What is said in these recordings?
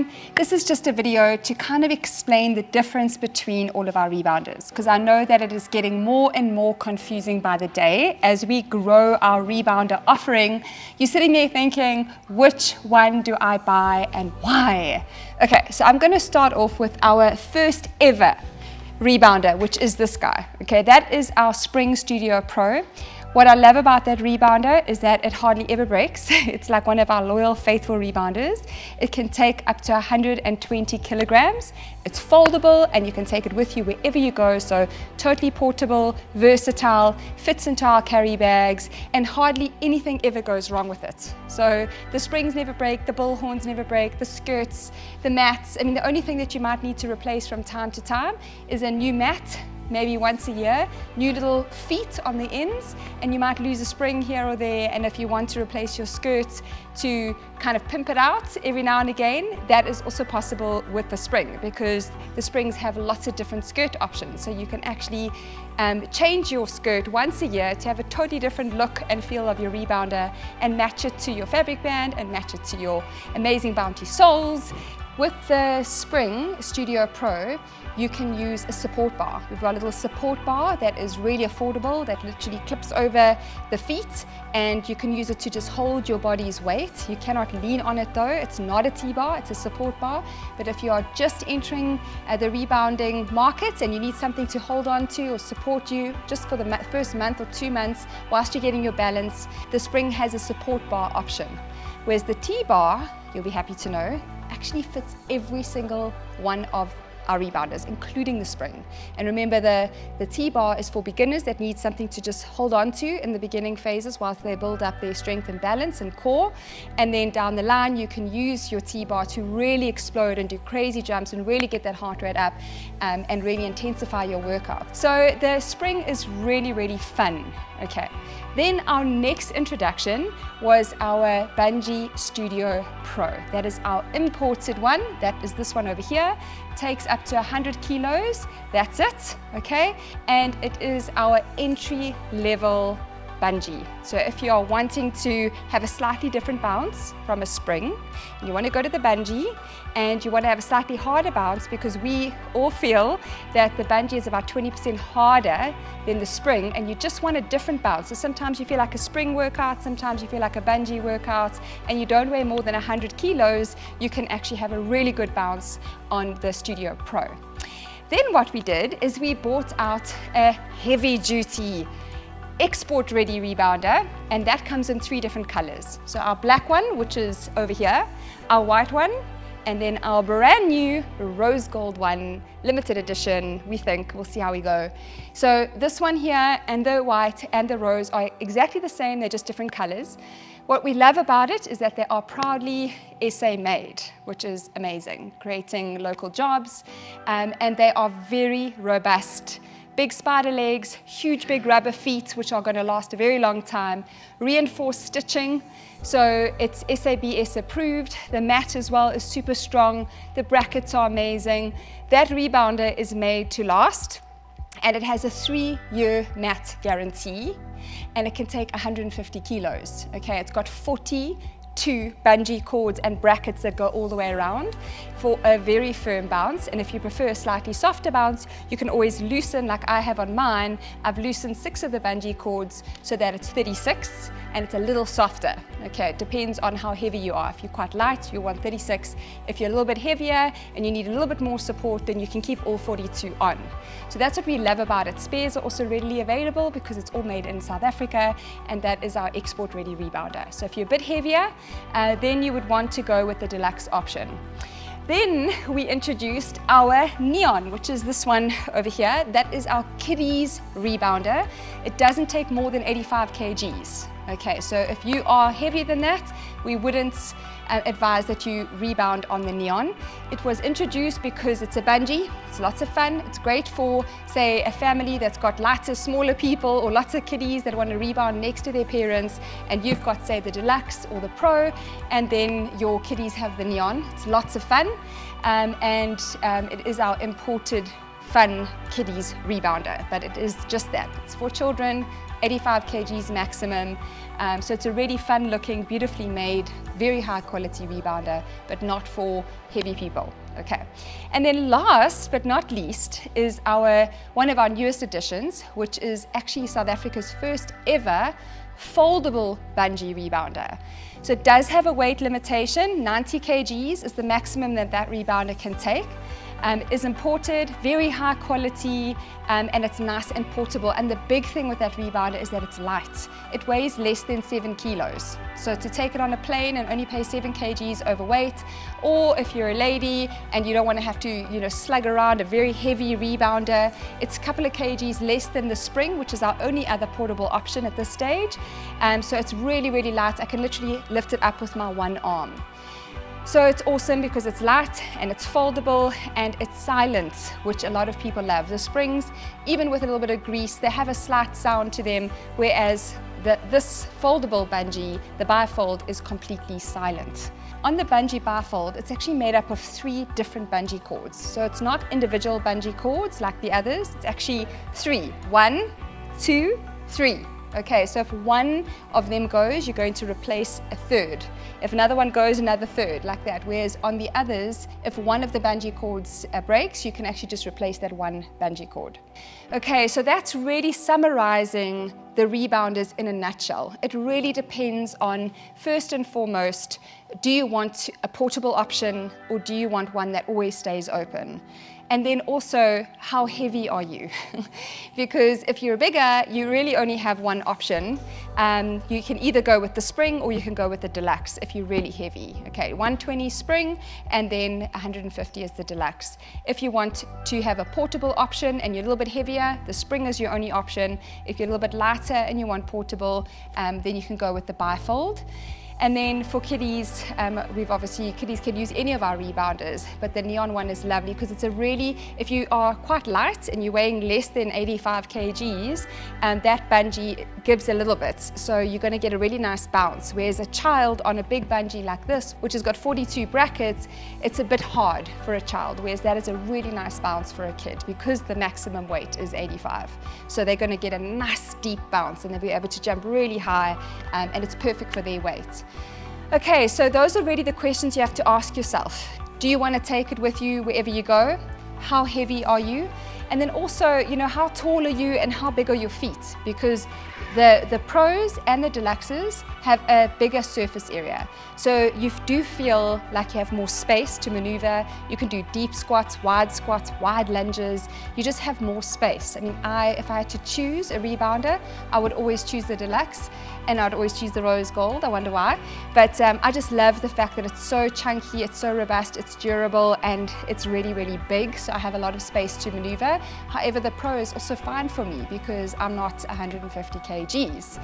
everyone. This is just a video to kind of explain the difference between all of our rebounders, because I know that it is getting more and more confusing by the day as we grow our rebounder offering. You're sitting there thinking, which one do I buy and why? Okay, so I'm going to start off with our first ever rebounder, which is this guy. Okay, that is our Spring Studio Pro. What I love about that rebounder is that it hardly ever breaks. It's like one of our loyal, faithful rebounders. It can take up to 120 kilograms. It's foldable and you can take it with you wherever you go. So totally portable, versatile, fits into our carry bags, and hardly anything ever goes wrong with it. So the springs never break, the bull horns never break, the skirts, the mats. I mean, the only thing that you might need to replace from time to time is a new mat, maybe once a year, new little feet on the ends, and you might lose a spring here or there. And if you want to replace your skirts to kind of pimp it out every now and again, that is also possible with the spring, because the springs have lots of different skirt options. So you can actually change your skirt once a year to have a totally different look and feel of your rebounder, and match it to your fabric band and match it to your amazing bounty soles. With the Spring Studio Pro, you can use a support bar. We've got a little support bar that is really affordable, that literally clips over the feet, and you can use it to just hold your body's weight. You cannot lean on it though. It's not a T-bar, it's a support bar. But if you are just entering the rebounding market and you need something to hold on to or support you just for the first month or 2 months whilst you're getting your balance, the Spring has a support bar option. Whereas the T-bar, you'll be happy to know, actually fits every single one of our rebounders, including the Spring. And remember, the T-bar is for beginners that need something to just hold on to in the beginning phases whilst they build up their strength and balance and core. And then down the line, you can use your T-bar to really explode and do crazy jumps and really get that heart rate up and really intensify your workout. So the Spring is really, really fun. Okay. Then our next introduction was our Bungee Studio Pro. That is our imported one. That is this one over here. Takes up to 100 kilos. That's it, okay? And it is our entry level bungee. So if you are wanting to have a slightly different bounce from a spring, and you want to go to the bungee and you want to have a slightly harder bounce, because we all feel that the bungee is about 20% harder than the spring, and you just want a different bounce. So sometimes you feel like a spring workout, sometimes you feel like a bungee workout, and you don't weigh more than 100 kilos, you can actually have a really good bounce on the Studio Pro. Then what we did is we bought out a heavy duty export ready rebounder, and that comes in 3 different colors. So our black one, which is over here, our white one, and then our brand new rose gold one, limited edition, we think. We'll see how we go. So this one here and the white and the rose are exactly the same, they're just different colors. What we love about it is that they are proudly SA made, which is amazing, creating local jobs, and they are very robust. Big spider legs, huge big rubber feet, which are going to last a very long time, reinforced stitching, so it's SABS approved. The mat as well is super strong, the brackets are amazing. That rebounder is made to last, and it has a 3-year mat guarantee, and it can take 150 kilos. Okay, it's got 42 bungee cords and brackets that go all the way around for a very firm bounce. And if you prefer a slightly softer bounce, you can always loosen, like I have on mine. I've loosened 6 of the bungee cords so that it's 36 and it's a little softer. Okay, it depends on how heavy you are. If you're quite light, you want 36. If you're a little bit heavier and you need a little bit more support, then you can keep all 42 on. So that's what we love about it. Spares are also readily available because it's all made in South Africa, and that is our export ready rebounder. So if you're a bit heavier, then you would want to go with the deluxe option. Then we introduced our Neon, which is this one over here. That is our kiddies rebounder. It doesn't take more than 85 kgs. Okay, so if you are heavier than that, we wouldn't advise that you rebound on the Neon. It was introduced because it's a bungee, it's lots of fun, it's great for, say, a family that's got lots of smaller people or lots of kiddies that want to rebound next to their parents, and you've got, say, the Deluxe or the Pro, and then your kiddies have the Neon. It's lots of fun, and it is our imported fun kiddies rebounder, but it is just that. It's for children, 85 kgs maximum. So it's a really fun looking, beautifully made, very high quality rebounder, but not for heavy people. Okay. And then last but not least is one of our newest additions, which is actually South Africa's first ever foldable bungee rebounder. So it does have a weight limitation. 90 kgs is the maximum that rebounder can take. Is imported, very high quality, and it's nice and portable. And the big thing with that rebounder is that it's light. It weighs less than 7 kilos. So to take it on a plane and only pay 7 kgs overweight, or if you're a lady and you don't want to have to, slug around a very heavy rebounder, it's a couple of kgs less than the spring, which is our only other portable option at this stage. So it's really, really light. I can literally lift it up with my one arm. So it's awesome because it's light and it's foldable and it's silent, which a lot of people love. The springs, even with a little bit of grease, they have a slight sound to them, whereas this foldable bungee, the bifold, is completely silent. On the bungee bifold, it's actually made up of 3 different bungee cords. So it's not individual bungee cords like the others, it's actually 3. 1, 2, 3. Okay, so if one of them goes, you're going to replace a third. If another one goes, another third, like that. Whereas on the others, if one of the bungee cords breaks, you can actually just replace that one bungee cord. Okay, so that's really summarizing the rebounders in a nutshell. It really depends on, first and foremost, do you want a portable option or do you want one that always stays open? And then also, how heavy are you? Because if you're bigger, you really only have one option. You can either go with the spring or you can go with the deluxe if you're really heavy. Okay, 120 spring and then 150 is the deluxe. If you want to have a portable option and you're a little bit heavier, the spring is your only option. If you're a little bit lighter and you want portable, then you can go with the bifold. And then for kiddies, kiddies can use any of our rebounders, but the neon one is lovely because it's if you are quite light and you're weighing less than 85 kgs, that bungee gives a little bit. So you're going to get a really nice bounce. Whereas a child on a big bungee like this, which has got 42 brackets, it's a bit hard for a child, whereas that is a really nice bounce for a kid because the maximum weight is 85. So they're going to get a nice deep bounce and they'll be able to jump really high, and it's perfect for their weight. Okay, so those are really the questions you have to ask yourself. Do you want to take it with you wherever you go? How heavy are you? And then also, how tall are you and how big are your feet? Because the pros and the deluxes have a bigger surface area. So you do feel like you have more space to maneuver. You can do deep squats, wide lunges. You just have more space. I mean, if I had to choose a rebounder, I would always choose the deluxe and I'd always choose the rose gold. I wonder why. But I just love the fact that it's so chunky, it's so robust, it's durable, and it's really, really big. So I have a lot of space to maneuver. However, the Pro is also fine for me because I'm not 150 kgs.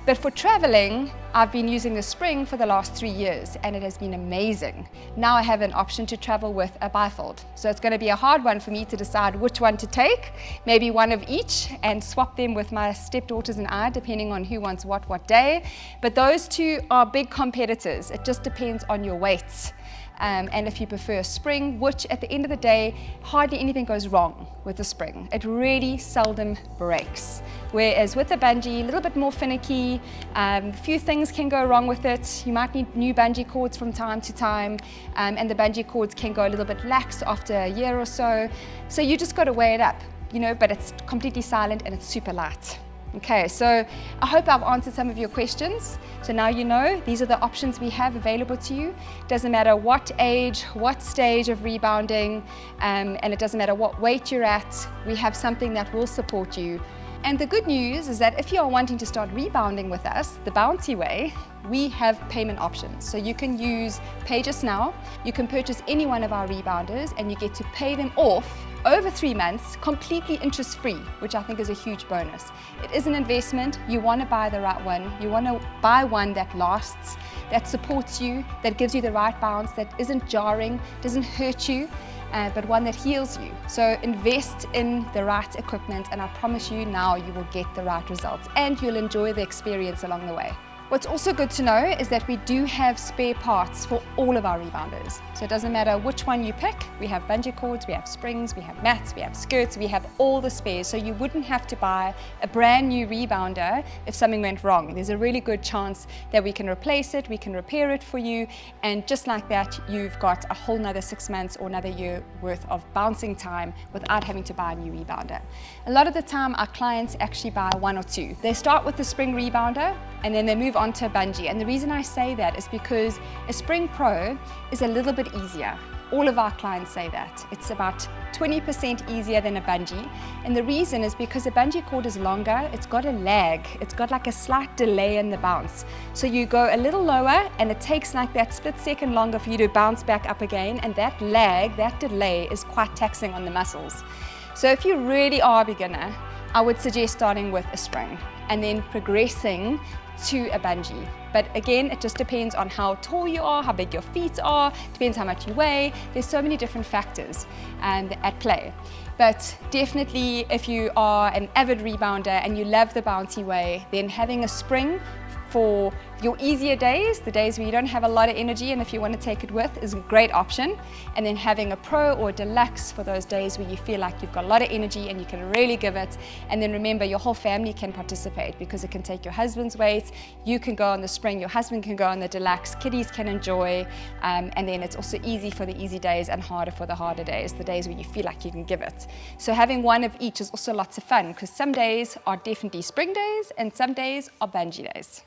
But for traveling, I've been using the Spring for the last 3 years and it has been amazing. Now I have an option to travel with a bifold. So it's going to be a hard one for me to decide which one to take, maybe one of each, and swap them with my stepdaughters and I, depending on who wants what day. But those two are big competitors. It just depends on your weights. And if you prefer a spring, which at the end of the day, hardly anything goes wrong with the spring. It really seldom breaks. Whereas with the bungee, a little bit more finicky, a few things can go wrong with it. You might need new bungee cords from time to time, and the bungee cords can go a little bit lax after a year or so. So you just got to weigh it up, but it's completely silent and it's super light. Okay, so I hope I've answered some of your questions. So now you know these are the options we have available to you. Doesn't matter what age, what stage of rebounding, and it doesn't matter what weight you're at, we have something that will support you. And the good news is that if you are wanting to start rebounding with us, the bounty way, we have payment options. So you can use Pay Just Now, you can purchase any one of our rebounders and you get to pay them off over 3 months, completely interest-free, which I think is a huge bonus. It is an investment. You want to buy the right one. You want to buy one that lasts, that supports you, that gives you the right bounce, that isn't jarring, doesn't hurt you, but one that heals you. So invest in the right equipment and I promise you now you will get the right results and you'll enjoy the experience along the way. What's also good to know is that we do have spare parts for all of our rebounders. So it doesn't matter which one you pick. We have bungee cords, we have springs, we have mats, we have skirts, we have all the spares. So you wouldn't have to buy a brand new rebounder if something went wrong. There's a really good chance that we can replace it, we can repair it for you, and just like that, you've got a whole nother 6 months or another year worth of bouncing time without having to buy a new rebounder. A lot of the time, our clients actually buy one or two. They start with the spring rebounder, and then they move on to a bungee. And the reason I say that is because a Spring Pro is a little bit easier. All of our clients say that. It's about 20% easier than a bungee. And the reason is because a bungee cord is longer, it's got a lag, it's got like a slight delay in the bounce. So you go a little lower and it takes like that split second longer for you to bounce back up again, and that lag, that delay is quite taxing on the muscles. So if you really are a beginner, I would suggest starting with a spring and then progressing to a bungee. But again, it just depends on how tall you are, how big your feet are, depends how much you weigh. There's so many different factors at play. But definitely if you are an avid rebounder and you love the bounty way, then having a spring for your easier days, the days where you don't have a lot of energy and if you want to take it with, is a great option. And then having a pro or a deluxe for those days where you feel like you've got a lot of energy and you can really give it. And then remember, your whole family can participate because it can take your husband's weight, you can go on the spring, your husband can go on the deluxe, kiddies can enjoy, and then it's also easy for the easy days and harder for the harder days, the days where you feel like you can give it. So having one of each is also lots of fun because some days are definitely spring days and some days are bungee days.